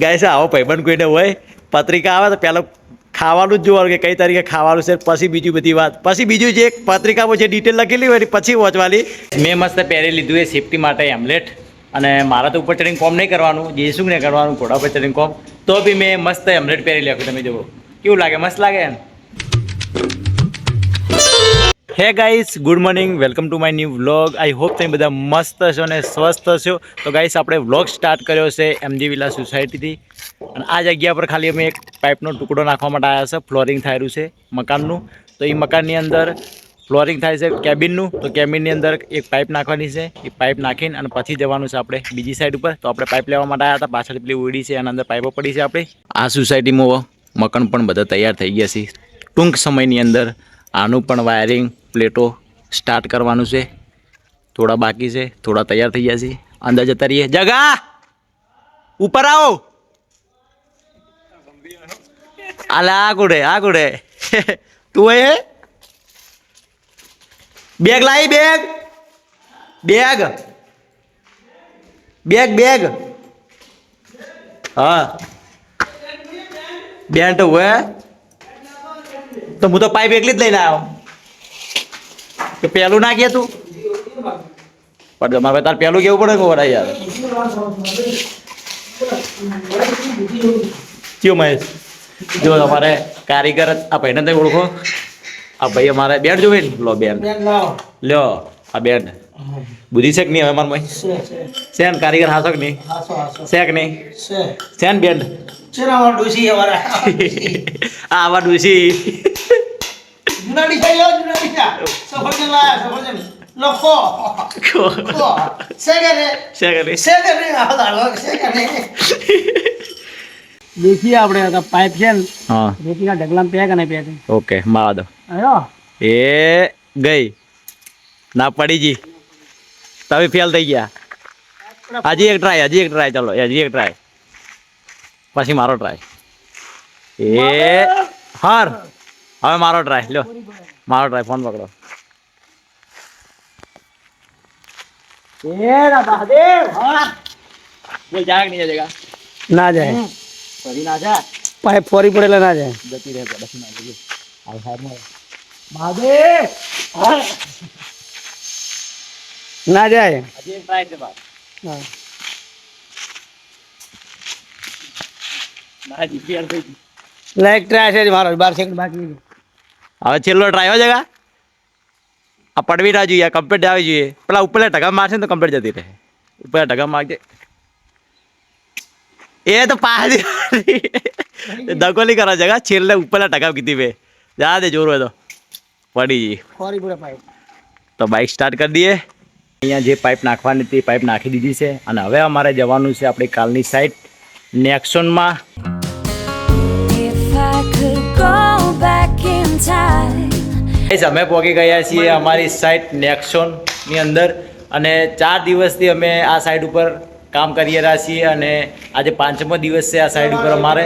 ગાય છે આવો ભાઈબંધ કોઈને હોય પત્રિકા આવે તો પહેલાં ખાવાનું જ જોવાનું કે કઈ તારીખે ખાવાનું છે, પછી બીજી બધી વાત, પછી બીજું જે પત્રિકામાં જે ડિટેલ લખેલી હોય પછી વાંચવાની. મેં મસ્ત પહેરી લીધું એ સેફટી માટે હેમલેટ, અને મારા તો ઉપર ચડીને કોમ નહીં કરવાનું, જે શું નહીં કરવાનું, ઘોડા ઉપર ચડીને કોમ, તો બી મેં મસ્ત હેમલેટ પહેરી લીધું. તમે જુઓ કેવું લાગે, મસ્ત લાગે એમ. Hey guys, good morning, welcome to my new vlog. I hope તમે બધા મસ્ત હશો અને સ્વસ્થ હશો. તો ગાઈસ આપણે વ્લોગ સ્ટાર્ટ કર્યો છે એમજી વિલા સોસાયટીથી, અને આ જગ્યા પર ખાલી અમે એક પાઇપનો ટુકડો નાખવા માટે આવ્યા છે. ફ્લોરિંગ થયેલું છે મકાનનું, તો એ મકાનની અંદર ફ્લોરિંગ થાય છે કેબિનનું, તો કેબિનની અંદર એક પાઇપ નાખવાની છે. એ પાઇપ નાખીને અને પછી જવાનું છે આપણે બીજી સાઈડ ઉપર. તો આપણે પાઇપ લેવા માટે આવ્યા હતા, પાછળ પેલી ઉડી છે એના અંદર પાઇપો પડી છે. આપણે આ સોસાયટીમાં મકાન પણ બધા તૈયાર થઈ ગયા છે. ટૂંક સમયની અંદર આનું પણ વાયરિંગ પ્લેટો સ્ટાર્ટ કરવાનું છે. થોડા બાકી છે, થોડા તૈયાર થઈ ગયા છે. અંદર જતા રહીએ. જગા ઉપર આવો. આલા આ ગુડે તું એ બેગ લાવી, બેગ હા બેન તો હોય તો હું તો પાઇપ એકલી જ લઈને આવ્યો. કે પેલું ના કે તું પણ તમારે તાર પેલું કેવું પડે કે વડા યાર. કયો મહેશ, જો તમારે કારીગર આ ભાઈને તમે ઓળખો? આ ભાઈ અમારે બેન જોવે ને, લો બેન લ્યો. આ બેન બુદ્ધિ છે કે નહીં? હવે મારા છે ને કારીગર હાસો કે નહીં? છે કે નહીં? છે ને બેન? આવા ડૂસી देखिए આપણે પાઇપ છે ને, હા રેતીના ઢગલામાં પેક અને પેક. ઓકે માવા દો. એ ગઈ ના પડી જી, તમે ફેલ થઈ ગયા. હજી એક ટ્રાય, ચાલો હજી એક ટ્રાય, પછી મારો ટ્રાય. એ હાર, હવે મારો ટ્રાય લ્યો, મારો ટ્રાય. ફોન પકડો. ના જાય પાઇપ ફોરી પડેલા ના જાય. ના જાય. લાઈક ટ્રાય છે મારો, 12 સેકન્ડ બાકી. હવે છેલ્લો ટ્રાય હો જગા. આ પડવી ના જોઈએ, કમ્પ્લીટ આવી જોઈએ. પેલા ઉપર ઢગા મારશે ને તો કમ્પ્લીટ જતી રહે. ઉપર ઢગા મારજે. એ તો પાછી દગોલી કરો જગા. છેલ્લે ઉપરના ઢગા કીધી બે જા દે, જોર હોય તો પડી જઈ. તો બાઇક સ્ટાર્ટ કરી દઈએ. અહીંયા જે પાઇપ નાખવાની હતી પાઇપ નાખી દીધી છે, અને હવે અમારે જવાનું છે આપણી કાલની સાઈડ નેક્સોનમાં. અમે પહોંચી ગયા છીએ અમારી સાઈટ નેક્સોનની અંદર, અને 4 દિવસથી અમે આ સાઈડ ઉપર કામ કરી રહ્યા છીએ, અને આજે 5મો દિવસ છે આ સાઈડ ઉપર અમારે.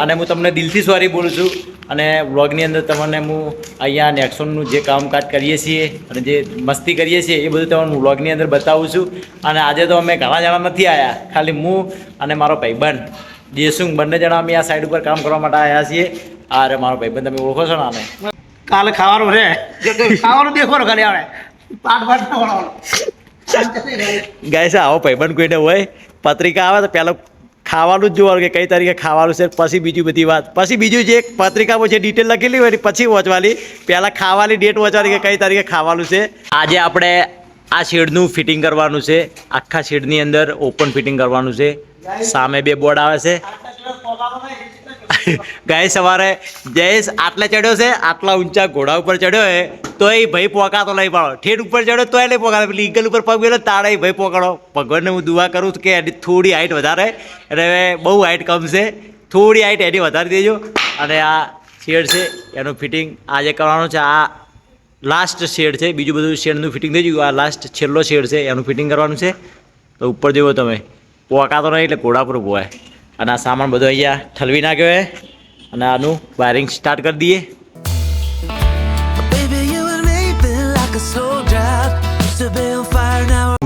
અને હું તમને દિલથી સોરી બોલું છું, અને વ્લોગની અંદર તમને હું અહીંયા નેક્સોનનું જે કામકાજ કરીએ છીએ અને જે મસ્તી કરીએ છીએ એ બધું તમને વ્લોગની અંદર બતાવું છું. અને આજે તો અમે ઘણા જણા નથી આવ્યા, ખાલી હું અને મારો ભાઈબંધ દેસુંગ બંને જણા અમે આ સાઈડ ઉપર કામ કરવા માટે આવ્યા છીએ. અરે મારો ભાઈબંધ તમે ઓળખો છો ને? આને કાલે ખાવાનું છે, ખાવાનું દેખવાનું ખાલી આવે પાટ ગાય છે આવો ભાઈબંધ કોઈને હોય પત્રિકા આવે તો પહેલાં ખાવાનું જ જોવાનું કે કઈ તારીખે ખાવાનું છે, પછી બીજી બધી વાત, પછી બીજું જે પત્રિકામાં જે ડિટેલ લખેલી હોય પછી વાંચવાની. પહેલાં ખાવાની ડેટ વાંચવાની કે કઈ તારીખે ખાવાનું છે. આજે આપણે આ શેડનું ફિટિંગ કરવાનું છે. આખા શેડની અંદર ઓપન ફિટિંગ કરવાનું છે. સામે 2 બોર્ડ આવે છે. ગાય સવારે જયેશ આટલા ચડ્યો છે, આટલા ઊંચા ઘોડા ઉપર ચડ્યો છે, તો એ ભાઈ પોકાતો નહીં પાડો. ઠેઠ ઉપર ચડ્યો તો નહીં પોકાતો. પેલી ઈગલ ઉપર પગ ગયેલો તાળે એ ભાઈ પોકાડો. ભગવાનને હું દુઆ કરું કે એની થોડી હાઇટ વધારે, એટલે બહુ હાઇટ કમ છે, થોડી હાઇટ એની વધારી દેજો. અને આ શેડ છે એનું ફિટિંગ આજે કરવાનું છે. આ લાસ્ટ શેડ છે, બીજું બધું શેડનું ફિટિંગ થઈ ગયું. આ લાસ્ટ છેલ્લો શેડ છે એનું ફિટિંગ કરવાનું છે. તો ઉપર જુઓ તમે, પોકાતો નહીં એટલે ઘોડા પર ઊભો હોય. અને આ સામાન બધો અહીંયા ઠલવી નાખ્યો છે, અને આનું વાયરિંગ સ્ટાર્ટ કરી દઈએ.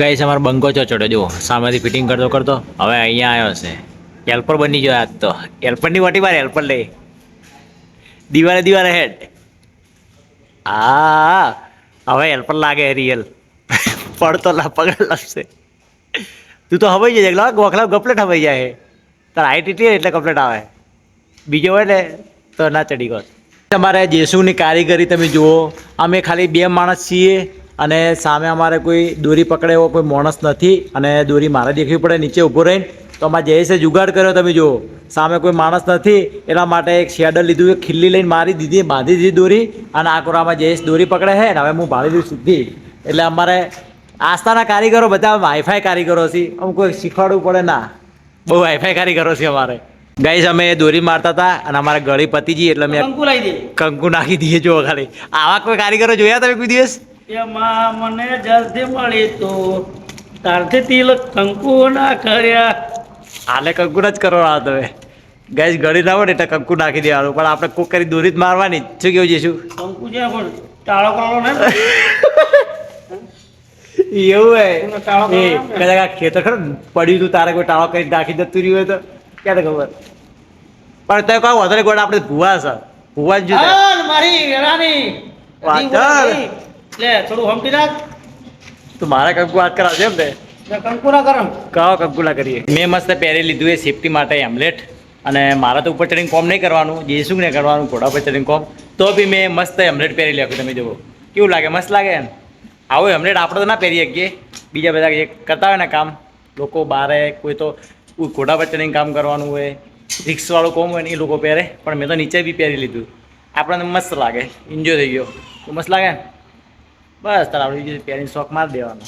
ગાઈસ અમારો બંકો ચડ્યો, જુઓ સામેથી ફિટિંગ કરતો કરતો હવે અહીંયા આવ્યો છે. હેલ્પર બની ગયો આજ તો. હેલ્પરની વાટી મારે હેલ્પર લે. દિવાલે દિવાલે હેડ. હા હવે હેલ્પર લાગે રિયલ. પડતો લા પગડ લાગશે. તું તો હવાઈ જાય એકલા ગોખલા કમ્પ્લેટ હવાઈ જાય. તાર હાઈટ એટલી એટલે કમ્પ્લેટ આવે. બીજો હોય ને તો ના ચડી ગયો. તમારે જેસુની કારીગરી તમે જુઓ. અમે ખાલી 2 માણસ છીએ અને સામે અમારે કોઈ દોરી પકડે એવો કોઈ માણસ નથી અને દોરી મારે દેખવી પડે નીચે ઊભો રહીને. તો અમારે જયેશે જુગાડ કર્યો તમે જુઓ. સામે કોઈ માણસ નથી એટલા માટે એક શેડર લીધું, એક ખીલ્લી લઈને મારી દીધી, બાંધી દીધી દોરી અને આ કોરામાં જયેશ દોરી પકડે છે ને હવે હું ભાળી દઉં સીધી. એટલે અમારે આસ્થાના કારીગરો બધા વાઈફાઈ કારીગરો છે. અમુક કોઈ શીખવાડવું પડે ના. બહુ વાઈફાઈ કારીગરો છે અમારે. ગાઈસ અમે દોરી મારતા હતા અને અમારે ગળી પતીજી એટલે મેં કંકુ લાવી દે. કંકુ નાખી દઈએ જો ખાલી. આવા કોઈ કારીગરો જોયા તમે કોઈ દિવસ? એમાં મને જલ્દી મળી તો તારથી તિલક કંકુ ના કર્યા. હાલે કંકુ જ કરવાનો તમે. ગાઈસ ગળી ના હોય ને એટલે કંકુ નાખી દેવાનું પણ આપણે કોક કરી દોરી જ મારવાની. શું કેવું જઈશું? કંકુ છે પણ ટાળો કરો ને. એવું હે ટાળો એ કરવાનો. કદાચ આ ખેતર ખરું ને પડ્યું તું તારે કોઈ ટાળો કરી નાખી જતું રહ્યું હોય તો ક્યાં ખબર. પણ તો કહું વધારે ગોળ આપણે ભૂવા છે. ભૂવા જ જોતા. હાલ મારી વેરાની. વાત હજી કર. બોલાવી. લે થોડું હમટી રાખ. તું મારે કંકુ વાત કરાવશે એમ ને? લે કંકુ ના કરમ. કહો કંકુલા કરીએ. મેં મસ્ત પહેરી લીધું એ સેફટી માટે હેમલેટ અને મારે તો ઉપર ચડીને કોમ નહીં કરવાનું, જેસું નહીં કરવાનું, ઘોડા પર ચડીને કોમ. તો બી મેં મસ્ત હેમલેટ પહેરી નાખ્યું. તમે જુઓ કેવું લાગે, મસ્ત લાગે ને. આવું હેમલેટ આપણે તો ના પહેરી શકીએ. બીજા બધા જે કરતા હોય ને કામ લોકો બારે કોઈ તો ઘોડા પર ચડીને કામ કરવાનું હોય, રિક્સવાળું કોમ હોય ને એ લોકો પહેરે. પણ મેં તો નીચે બી પહેરી લીધું. આપણને મસ્ત લાગે, એન્જોય થઈ ગયો. તો મસ્ત લાગે ને. બસ તારે આપણે બીજું પહેરીને શોખ મારી દેવાનો.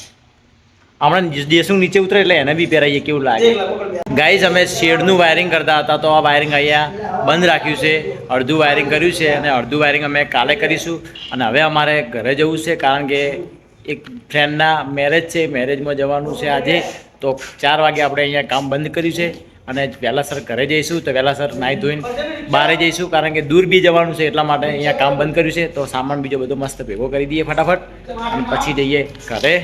હમણાં જેસું નીચે ઉતરે એટલે એને બી પહેરાઈએ કેવું લાગે. ગાઈસ અમે શેડનું વાયરિંગ કરતા હતા તો આ વાયરિંગ અહીંયા બંધ રાખ્યું છે. અડધું વાયરિંગ કર્યું છે અને અડધું વાયરિંગ અમે કાલે કરીશું. અને હવે અમારે ઘરે જવું છે કારણ કે એક ફ્રેન્ડના મેરેજ છે. મેરેજમાં જવાનું છે આજે. તો 4 વાગે આપણે અહીંયા કામ બંધ કર્યું છે અને વહેલાસર ઘરે જઈશું. તો વહેલાસર નાહી ધોઈને બહાર જઈશું કારણ કે દૂર બી જવાનું છે એટલા માટે અહીંયા કામ બંધ કર્યું છે. તો સામાન બીજો બધો મસ્ત ભેગો કરી દઈએ ફટાફટ અને પછી જઈએ ઘરે.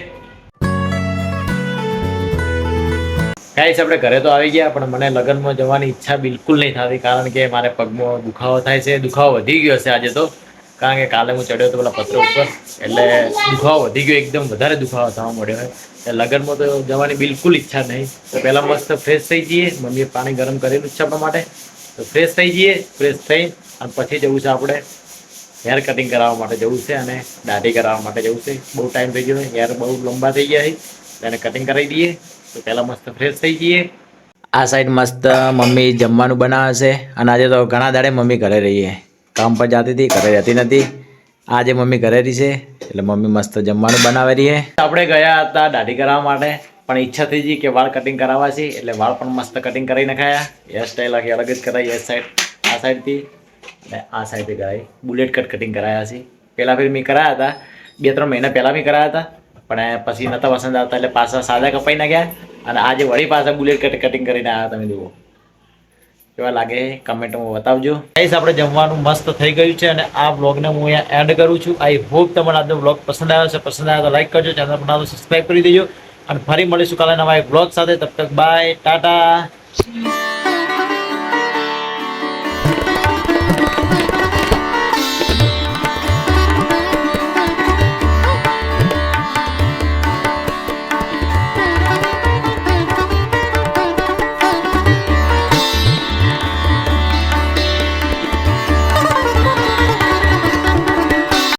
ગાઈસ આપણે ઘરે તો આવી ગયા પણ મને લગ્નમાં જવાની ઈચ્છા બિલકુલ નહીં થતી કારણ કે મારે પગમાં દુખાવો થાય છે. દુખાવો વધી ગયો છે આજે તો કારણ કે કાલે હું ચડ્યો હતો પેલા પત્ર ઉપર એટલે દુખાવો વધી ગયો. એકદમ વધારે દુખાવો થવા મળ્યો હોય. લગ્નમાં તો જવાની બિલકુલ ઈચ્છા નહીં. તો પહેલાં મસ્ત ફ્રેશ થઈ જઈએ. મમ્મીએ પાણી ગરમ કરેલું જ છે આપણા માટે. તો ફ્રેશ થઈ જઈએ. ફ્રેશ થઈ અને પછી જવું છે આપણે હેર કટિંગ કરાવવા માટે જવું છે અને દાઢી કરાવવા માટે જવું છે. બહુ ટાઈમ થઈ ગયો. હેર બહુ લંબા થઈ ગયા છે એને કટિંગ કરાવી દઈએ. તો પહેલાં મસ્ત ફ્રેશ થઈ જઈએ. આ સાઈડ મસ્ત મમ્મી જમવાનું બનાવે છે અને આજે તો ઘણા દાડે મમ્મી ઘરે રહીએ. કામ પર જતી હતી, ઘરે રહેતી નથી. આજે મમ્મી ઘરે રહી છે એટલે મમ્મી મસ્ત જમવાનું બનાવી રહીએ. આપણે ગયા હતા દાઢી કરાવવા માટે પણ ઈચ્છા થઈ ગઈ કે વાળ કટિંગ કરાવવા છે એટલે વાળ પણ મસ્ત કટિંગ કરી નખાયા. હેર સ્ટાઈલ આખી અલગ જ કરાવી. એ સાઈડ આ સાઈડથી અને આ સાઈડથી કરાવી. બુલેટ કટ કટિંગ કરાયા છે. પહેલાં ફેર મેં કરાયા હતા 2-3 મહિના પહેલાં મેં કરાયા હતા પણ પછી નતા પસંદ આવતા એટલે પાછા સાદા કપાઈ નાખ્યા અને આજે વળી પાછા બુલેટ કટ કટિંગ કરીને આવ્યા. તમે જુઓ કેવા લાગે કમેન્ટમાં બતાવજો. ગાઈસ આપણે જમવાનું મસ્ત થઈ ગયું છે અને આ વ્લોગને હું અહીંયા એન્ડ કરું છું. આઈ હોપ તમને આજનો વ્લોગ પસંદ આવ્યો છે. પસંદ આવ્યો તો લાઈક કરજો, ચેનલ પર ના તો સબસ્ક્રાઈબ કરી દેજો અને ફરી મળીશું કાલે નવા એક વ્લોગ સાથે. તબ તક બાય, ટાટા.